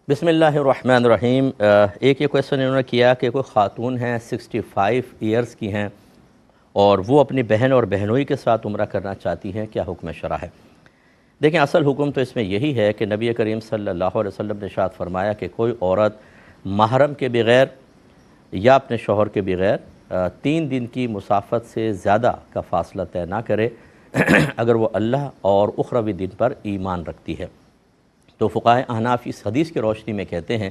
بسم اللہ الرحمن الرحیم۔ ایک یہ کویسچن انہوں نے کیا کہ کوئی خاتون ہیں 65 ایئرز کی ہیں اور وہ اپنی بہن اور بہنوئی کے ساتھ عمرہ کرنا چاہتی ہیں، کیا حکم شرع ہے؟ دیکھیں، اصل حکم تو اس میں یہی ہے کہ نبی کریم صلی اللہ علیہ وسلم نے ارشاد فرمایا کہ کوئی عورت محرم کے بغیر یا اپنے شوہر کے بغیر 3 دن کی مسافت سے زیادہ کا فاصلہ طے نہ کرے اگر وہ اللہ اور اخروی دن پر ایمان رکھتی ہے۔ تو فقہائے احناف اس حدیث کی روشنی میں کہتے ہیں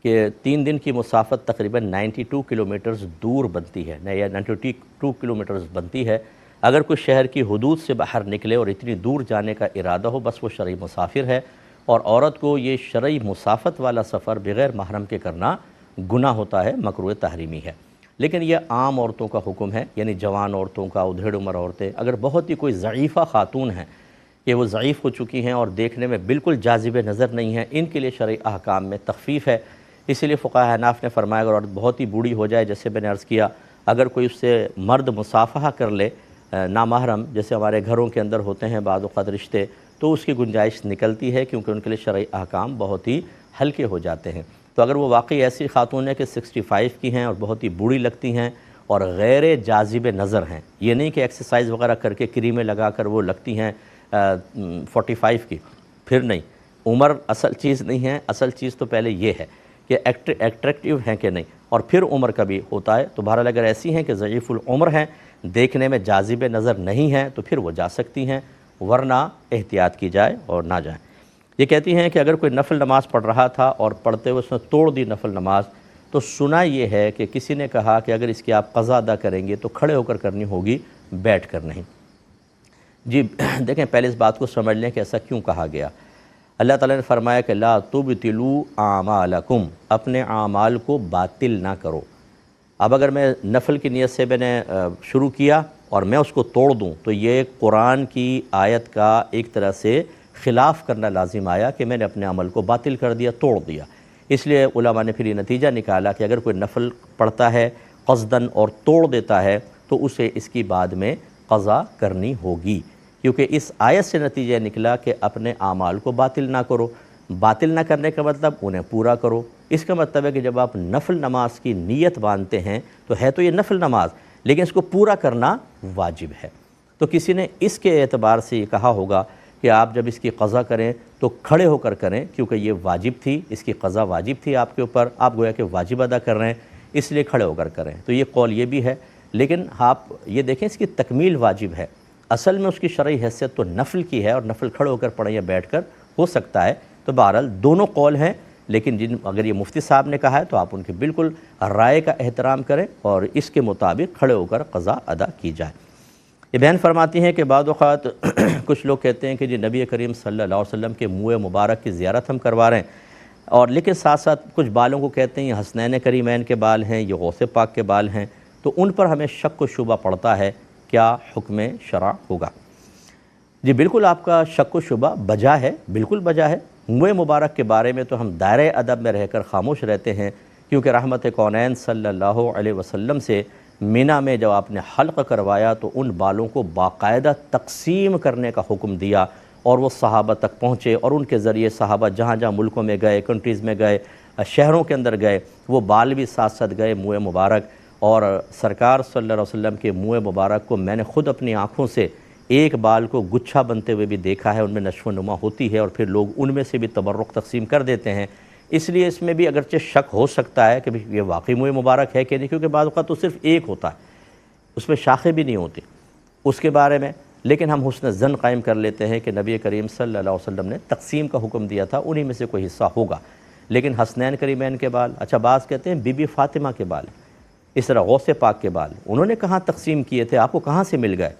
کہ 3 دن کی مسافت تقریباً 92 کلومیٹرز دور بنتی ہے، یا 92 کلومیٹرز بنتی ہے۔ اگر کوئی شہر کی حدود سے باہر نکلے اور اتنی دور جانے کا ارادہ ہو، بس وہ شرعی مسافر ہے، اور عورت کو یہ شرعی مسافت والا سفر بغیر محرم کے کرنا گناہ ہوتا ہے، مکروہ تحریمی ہے۔ لیکن یہ عام عورتوں کا حکم ہے، یعنی جوان عورتوں کا، ادھیڑ عمر عورتیں، اگر بہت ہی کوئی ضعیفہ خاتون ہیں کہ وہ ضعیف ہو چکی ہیں اور دیکھنے میں بالکل جاذب نظر نہیں ہیں، ان کے لیے شرعی احکام میں تخفیف ہے۔ اسی لیے فقہاء احناف نے فرمایا اگر عورت بہت ہی بوڑھی ہو جائے، جیسے میں نے عرض کیا، اگر کوئی اس سے مرد مصافحہ کر لے نامحرم، جیسے ہمارے گھروں کے اندر ہوتے ہیں بعض اوقات رشتے، تو اس کی گنجائش نکلتی ہے، کیونکہ ان کے لیے شرعی احکام بہت ہی ہلکے ہو جاتے ہیں۔ تو اگر وہ واقعی ایسی خاتون ہے کہ 65 کی ہیں اور بہت ہی بوڑھی لگتی ہیں اور غیر جاذب نظر ہیں، یہ نہیں کہ ایکسرسائز وغیرہ کر کے کریمیں لگا کر وہ لگتی ہیں 45 کی، پھر نہیں، عمر اصل چیز نہیں ہے، اصل چیز تو پہلے یہ ہے کہ ایٹریکٹیو ہیں کہ نہیں، اور پھر عمر کا بھی ہوتا ہے۔ تو بہرحال اگر ایسی ہیں کہ ضعیف العمر ہیں، دیکھنے میں جاذب نظر نہیں ہیں، تو پھر وہ جا سکتی ہیں، ورنہ احتیاط کی جائے اور نہ جائیں۔ یہ کہتی ہیں کہ اگر کوئی نفل نماز پڑھ رہا تھا اور پڑھتے ہوئے اس نے توڑ دی نفل نماز، تو سنا یہ ہے کہ کسی نے کہا کہ اگر اس کی آپ قضا ادا کریں گے تو کھڑے ہو کر کرنی ہوگی، بیٹھ کر نہیں۔ جی دیکھیں، پہلے اس بات کو سمجھ لیں کہ ایسا کیوں کہا گیا۔ اللہ تعالیٰ نے فرمایا کہ لا تبطلوا اعمالکم، اپنے اعمال کو باطل نہ کرو۔ اب اگر میں نفل کی نیت سے میں نے شروع کیا اور میں اس کو توڑ دوں، تو یہ قرآن کی آیت کا ایک طرح سے خلاف کرنا لازم آیا کہ میں نے اپنے عمل کو باطل کر دیا، توڑ دیا۔ اس لیے علماء نے پھر یہ نتیجہ نکالا کہ اگر کوئی نفل پڑھتا ہے قصداً اور توڑ دیتا ہے تو اسے اس کی بعد میں قضا کرنی ہوگی، کیونکہ اس آیت سے نتیجہ نکلا کہ اپنے اعمال کو باطل نہ کرو۔ باطل نہ کرنے کا مطلب انہیں پورا کرو۔ اس کا مطلب ہے کہ جب آپ نفل نماز کی نیت باندھتے ہیں تو ہے تو یہ نفل نماز، لیکن اس کو پورا کرنا واجب ہے۔ تو کسی نے اس کے اعتبار سے یہ کہا ہوگا کہ آپ جب اس کی قضا کریں تو کھڑے ہو کر کریں، کیونکہ یہ واجب تھی، اس کی قضا واجب تھی آپ کے اوپر، آپ گویا کہ واجب ادا کر رہے ہیں، اس لیے کھڑے ہو کر کریں۔ تو یہ قول یہ بھی ہے، لیکن آپ یہ دیکھیں اس کی تکمیل واجب ہے۔ اصل میں اس کی شرعی حیثیت تو نفل کی ہے، اور نفل کھڑے ہو کر پڑھیں یا بیٹھ کر ہو سکتا ہے۔ تو بہرحال دونوں قول ہیں، لیکن اگر یہ مفتی صاحب نے کہا ہے تو آپ ان کی بالکل رائے کا احترام کریں اور اس کے مطابق کھڑے ہو کر قضا ادا کی جائے۔ یہ بہن فرماتی ہیں کہ بعض اوقات کچھ لوگ کہتے ہیں کہ جی نبی کریم صلی اللہ علیہ وسلم کے منہ مبارک کی زیارت ہم کروا رہے ہیں، اور لیکن ساتھ ساتھ کچھ بالوں کو کہتے ہیں یہ حسنین کریمین کے بال ہیں، یہ غوث پاک کے بال ہیں، تو ان پر ہمیں شک و شبہ پڑتا ہے، کیا حکم شرع ہوگا؟ جی بالکل آپ کا شک و شبہ بجا ہے، بالکل بجا ہے۔ منہ مبارک کے بارے میں تو ہم دائرۂ ادب میں رہ کر خاموش رہتے ہیں، کیونکہ رحمت کونین صلی اللہ علیہ وسلم سے مینا میں جب آپ نے حلق کروایا تو ان بالوں کو باقاعدہ تقسیم کرنے کا حکم دیا، اور وہ صحابہ تک پہنچے، اور ان کے ذریعے صحابہ جہاں جہاں ملکوں میں گئے، کنٹریز میں گئے، شہروں کے اندر گئے، وہ بال بھی ساتھ ساتھ گئے منہ مبارک۔ اور سرکار صلی اللہ علیہ وسلم کے منہ مبارک کو میں نے خود اپنی آنکھوں سے ایک بال کو گچھا بنتے ہوئے بھی دیکھا ہے، ان میں نشو و نما ہوتی ہے، اور پھر لوگ ان میں سے بھی تبرک تقسیم کر دیتے ہیں۔ اس لیے اس میں بھی اگرچہ شک ہو سکتا ہے کہ یہ واقعی منہ مبارک ہے کہ نہیں، کیونکہ بعض اوقات تو صرف ایک ہوتا ہے، اس میں شاخیں بھی نہیں ہوتی اس کے بارے میں، لیکن ہم حسن ظن قائم کر لیتے ہیں کہ نبی کریم صلی اللہ علیہ وسلم نے تقسیم کا حکم دیا تھا، انہی میں سے کوئی حصہ ہوگا۔ لیکن حسنین کریمین کے بال، اچھا بعض کہتے ہیں بی بی فاطمہ کے بال، اس طرح غوث پاک کے بال، انہوں نے کہاں تقسیم کیے تھے، آپ کو کہاں سے مل گئے؟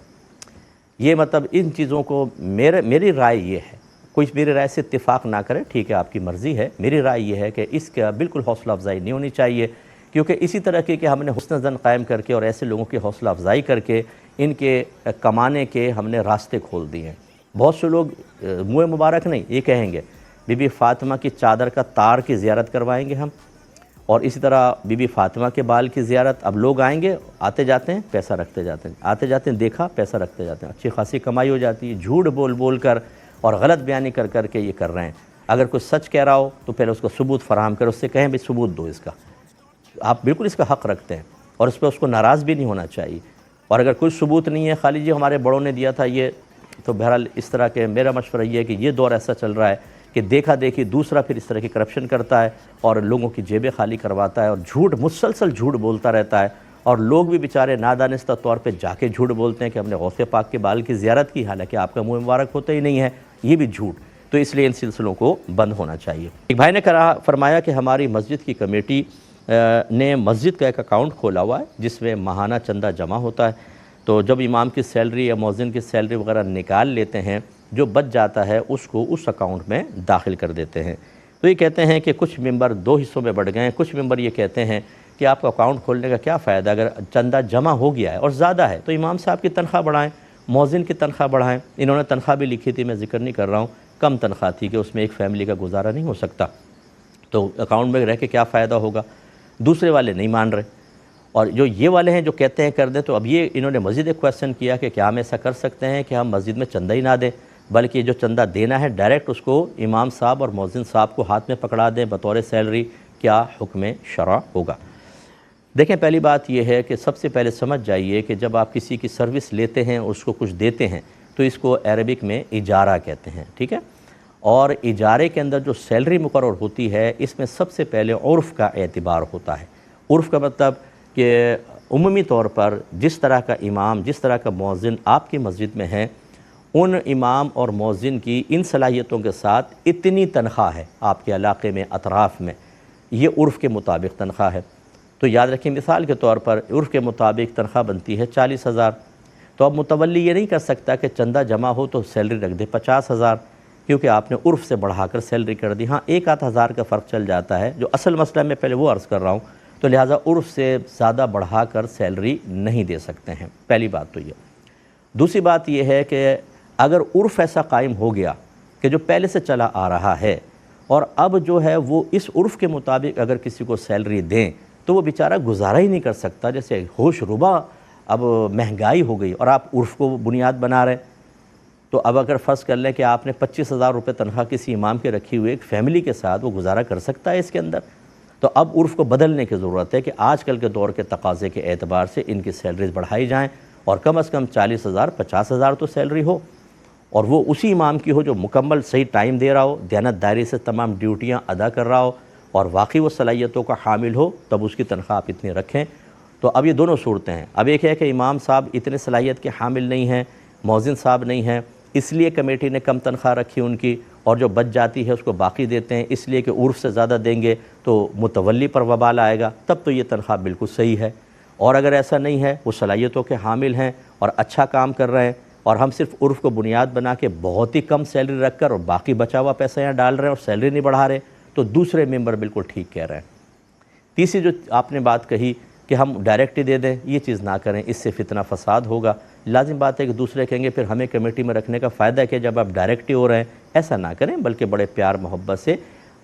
یہ مطلب ان چیزوں کو میری رائے یہ ہے، کوئی میری رائے سے اتفاق نہ کرے، ٹھیک ہے آپ کی مرضی ہے، میری رائے یہ ہے کہ اس کا بالکل حوصلہ افزائی نہیں ہونی چاہیے، کیونکہ اسی طرح کہ ہم نے حسن ظن قائم کر کے اور ایسے لوگوں کی حوصلہ افزائی کر کے ان کے کمانے کے ہم نے راستے کھول دیے ہیں۔ بہت سے لوگ منہ مبارک نہیں، یہ کہیں گے بی بی فاطمہ کی چادر کا تار کی زیارت کروائیں گے ہم، اور اسی طرح بی بی فاطمہ کے بال کی زیارت۔ اب لوگ آئیں گے، آتے جاتے ہیں، پیسہ رکھتے جاتے ہیں، آتے جاتے ہیں، دیکھا پیسہ رکھتے جاتے ہیں، اچھی خاصی کمائی ہو جاتی ہے، جھوٹ بول بول کر اور غلط بیانی کر کر کے یہ کر رہے ہیں۔ اگر کوئی سچ کہہ رہا ہو تو پہلے اس کا ثبوت فراہم کرے، اس سے کہیں بھی ثبوت دو اس کا، آپ بالکل اس کا حق رکھتے ہیں اور اس پہ اس کو ناراض بھی نہیں ہونا چاہیے۔ اور اگر کوئی ثبوت نہیں ہے، خالی جی ہمارے بڑوں نے دیا تھا یہ، تو بہرحال اس طرح کے میرا مشورہ یہ ہے کہ یہ دور ایسا چل رہا ہے کہ دیکھا دیکھی دوسرا پھر اس طرح کی کرپشن کرتا ہے اور لوگوں کی جیبیں خالی کرواتا ہے اور جھوٹ، مسلسل جھوٹ بولتا رہتا ہے، اور لوگ بھی بیچارے نادانستہ طور پہ جا کے جھوٹ بولتے ہیں کہ ہم نے غوث پاک کے بال کی زیارت کی، حالانکہ آپ کا منہ مبارک ہوتا ہی نہیں ہے، یہ بھی جھوٹ۔ تو اس لیے ان سلسلوں کو بند ہونا چاہیے۔ ایک بھائی نے فرمایا کہ ہماری مسجد کی کمیٹی نے مسجد کا ایک اکاؤنٹ کھولا ہوا ہے جس میں ماہانہ چندہ جمع ہوتا ہے، تو جب امام کی سیلری یا مؤذن کی سیلری وغیرہ نکال لیتے ہیں، جو بچ جاتا ہے اس کو اس اکاؤنٹ میں داخل کر دیتے ہیں۔ تو یہ کہتے ہیں کہ کچھ ممبر دو حصوں میں بڑھ گئے ہیں، کچھ ممبر یہ کہتے ہیں کہ آپ کا اکاؤنٹ کھولنے کا کیا فائدہ، اگر چندہ جمع ہو گیا ہے اور زیادہ ہے تو امام صاحب کی تنخواہ بڑھائیں، مؤذن کی تنخواہ بڑھائیں۔ انہوں نے تنخواہ بھی لکھی تھی، میں ذکر نہیں کر رہا ہوں، کم تنخواہ تھی کہ اس میں ایک فیملی کا گزارا نہیں ہو سکتا، تو اکاؤنٹ میں رہ کے کیا فائدہ ہوگا۔ دوسرے والے نہیں مان رہے، اور جو یہ والے ہیں جو کہتے ہیں کر دیں، تو اب یہ انہوں نے مزید ایک کویسچن کیا کہ کیا ہم ایسا کر سکتے ہیں کہ ہم مسجد میں چندہ ہی نہ دیں، بلکہ جو چندہ دینا ہے ڈائریکٹ اس کو امام صاحب اور مؤذن صاحب کو ہاتھ میں پکڑا دیں بطور سیلری، کیا حکم شرع ہوگا؟ دیکھیں، پہلی بات یہ ہے کہ سب سے پہلے سمجھ جائیے کہ جب آپ کسی کی سروس لیتے ہیں، اس کو کچھ دیتے ہیں، تو اس کو عربک میں اجارہ کہتے ہیں، ٹھیک ہے؟ اور اجارے کے اندر جو سیلری مقرر ہوتی ہے، اس میں سب سے پہلے عرف کا اعتبار ہوتا ہے۔ عرف کا مطلب کہ عمومی طور پر جس طرح کا امام، جس طرح کا مؤذن آپ کی مسجد میں ہے، ان امام اور مؤذن کی ان صلاحیتوں کے ساتھ اتنی تنخواہ ہے آپ کے علاقے میں، اطراف میں، یہ عرف کے مطابق تنخواہ ہے۔ تو یاد رکھیں، مثال کے طور پر عرف کے مطابق تنخواہ بنتی ہے 40,000، تو اب متولی یہ نہیں کر سکتا کہ چندہ جمع ہو تو سیلری رکھ دے 50,000، کیونکہ آپ نے عرف سے بڑھا کر سیلری کر دی۔ ہاں، 1-8 ہزار کا فرق چل جاتا ہے، جو اصل مسئلہ میں پہلے وہ عرض کر رہا ہوں، تو لہٰذا عرف سے زیادہ بڑھا کر سیلری نہیں دے سکتے ہیں، پہلی بات تو یہ۔ دوسری بات یہ ہے کہ اگر عرف ایسا قائم ہو گیا کہ جو پہلے سے چلا آ رہا ہے، اور اب جو ہے وہ اس عرف کے مطابق اگر کسی کو سیلری دیں تو وہ بیچارہ گزارا ہی نہیں کر سکتا، جیسے ہوش ربا اب مہنگائی ہو گئی اور آپ عرف کو بنیاد بنا رہے ہیں۔ تو اب اگر فرض کر لیں کہ آپ نے 25,000 روپے تنخواہ کسی امام کے رکھی ہوئی ایک فیملی کے ساتھ، وہ گزارا کر سکتا ہے اس کے اندر؟ تو اب عرف کو بدلنے کی ضرورت ہے کہ آج کل کے دور کے تقاضے کے اعتبار سے ان کی سیلریز بڑھائی جائیں، اور کم از کم 40,000 50,000 تو سیلری ہو، اور وہ اسی امام کی ہو جو مکمل صحیح ٹائم دے رہا ہو، دیانت داری سے تمام ڈیوٹیاں ادا کر رہا ہو، اور واقعی وہ صلاحیتوں کا حامل ہو، تب اس کی تنخواہ آپ اتنی رکھیں۔ تو اب یہ دونوں صورتیں ہیں۔ اب ایک ہے کہ امام صاحب اتنے صلاحیت کے حامل نہیں ہیں، مؤذن صاحب نہیں ہیں، اس لیے کمیٹی نے کم تنخواہ رکھی ان کی، اور جو بچ جاتی ہے اس کو باقی دیتے ہیں، اس لیے کہ عرف سے زیادہ دیں گے تو متولی پر وبال آئے گا، تب تو یہ تنخواہ بالکل صحیح ہے۔ اور اگر ایسا نہیں ہے، وہ صلاحیتوں کے حامل ہیں اور اچھا کام کر رہے ہیں، اور ہم صرف عرف کو بنیاد بنا کے بہت ہی کم سیلری رکھ کر اور باقی بچا ہوا پیسہ یہاں ڈال رہے ہیں اور سیلری نہیں بڑھا رہے، تو دوسرے ممبر بالکل ٹھیک کہہ رہے ہیں۔ تیسری جو آپ نے بات کہی کہ ہم ڈائریکٹ ہی دے دیں، یہ چیز نہ کریں، اس سے فتنہ فساد ہوگا۔ لازم بات ہے کہ دوسرے کہیں گے پھر ہمیں کمیٹی میں رکھنے کا فائدہ ہے کہ جب آپ ڈائریکٹ ہی ہو رہے ہیں، ایسا نہ کریں، بلکہ بڑے پیار محبت سے۔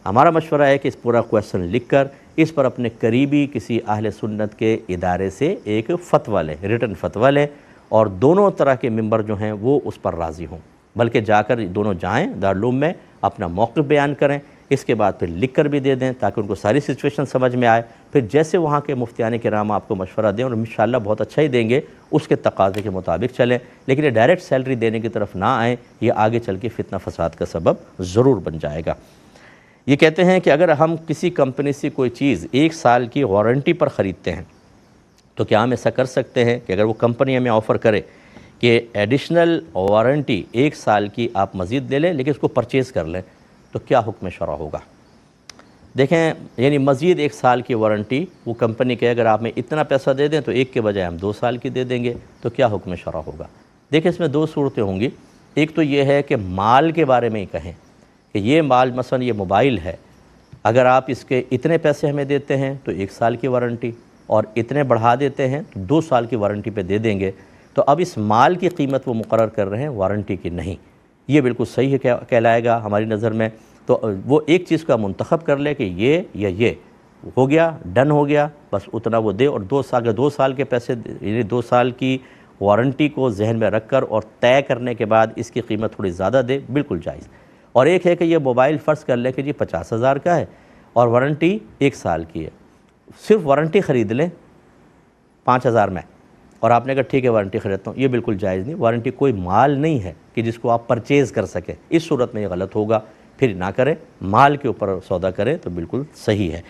ہمارا مشورہ ہے کہ اس پورا کویسچن لکھ کر اس پر اپنے قریبی کسی اہل سنت کے ادارے سے ایک فتویٰ لیں، ریٹن فتویٰ لیں، اور دونوں طرح کے ممبر جو ہیں وہ اس پر راضی ہوں، بلکہ جا کر دونوں جائیں دارالعلوم میں، اپنا موقف بیان کریں، اس کے بعد پھر لکھ کر بھی دے دیں تاکہ ان کو ساری سچویشن سمجھ میں آئے، پھر جیسے وہاں کے مفتیان کرام آپ کو مشورہ دیں، اور انشاءاللہ بہت اچھا ہی دیں گے، اس کے تقاضے کے مطابق چلیں، لیکن یہ ڈائریکٹ سیلری دینے کی طرف نہ آئیں، یہ آگے چل کے فتنہ فساد کا سبب ضرور بن جائے گا۔ یہ کہتے ہیں کہ اگر ہم کسی کمپنی سے کوئی چیز 1 سال کی وارنٹی پر خریدتے ہیں تو کیا ہم ایسا کر سکتے ہیں کہ اگر وہ کمپنی ہمیں آفر کرے کہ ایڈیشنل وارنٹی 1 سال کی آپ مزید لے لیں لیکن اس کو پرچیز کر لیں، تو کیا حکم شرع ہوگا؟ دیکھیں، یعنی مزید 1 سال کی وارنٹی وہ کمپنی کہ اگر آپ میں اتنا پیسہ دے دیں تو 1 کے بجائے ہم 2 سال کی دے دیں گے، تو کیا حکم شرع ہوگا؟ دیکھیں، اس میں 2 صورتیں ہوں گی۔ ایک تو یہ ہے کہ مال کے بارے میں ہی کہیں کہ یہ مال مثلا یہ موبائل ہے، اگر آپ اس کے اتنے پیسے ہمیں دیتے ہیں تو 1 سال کی وارنٹی، اور اتنے بڑھا دیتے ہیں تو 2 سال کی وارنٹی پہ دے دیں گے، تو اب اس مال کی قیمت وہ مقرر کر رہے ہیں، وارنٹی کی نہیں۔ یہ بالکل صحیح ہے کہلائے گا ہماری نظر میں۔ تو وہ ایک چیز کا منتخب کر لے کہ یہ یا یہ ہو گیا، ڈن ہو گیا، بس اتنا وہ دے، اور 2 سال کے پیسے، یعنی 2 سال کی وارنٹی کو ذہن میں رکھ کر اور طے کرنے کے بعد اس کی قیمت تھوڑی زیادہ دے، بالکل جائز۔ اور ایک ہے کہ یہ موبائل فرض کر لیں کہ جی 50,000 کا ہے اور وارنٹی 1 سال کی ہے، صرف وارنٹی خرید لیں 5,000 میں، اور آپ نے کہا ٹھیک ہے وارنٹی خریدتا ہوں، یہ بالکل جائز نہیں۔ وارنٹی کوئی مال نہیں ہے کہ جس کو آپ پرچیز کر سکیں، اس صورت میں یہ غلط ہوگا، پھر نہ کریں، مال کے اوپر سودا کریں تو بالکل صحیح ہے۔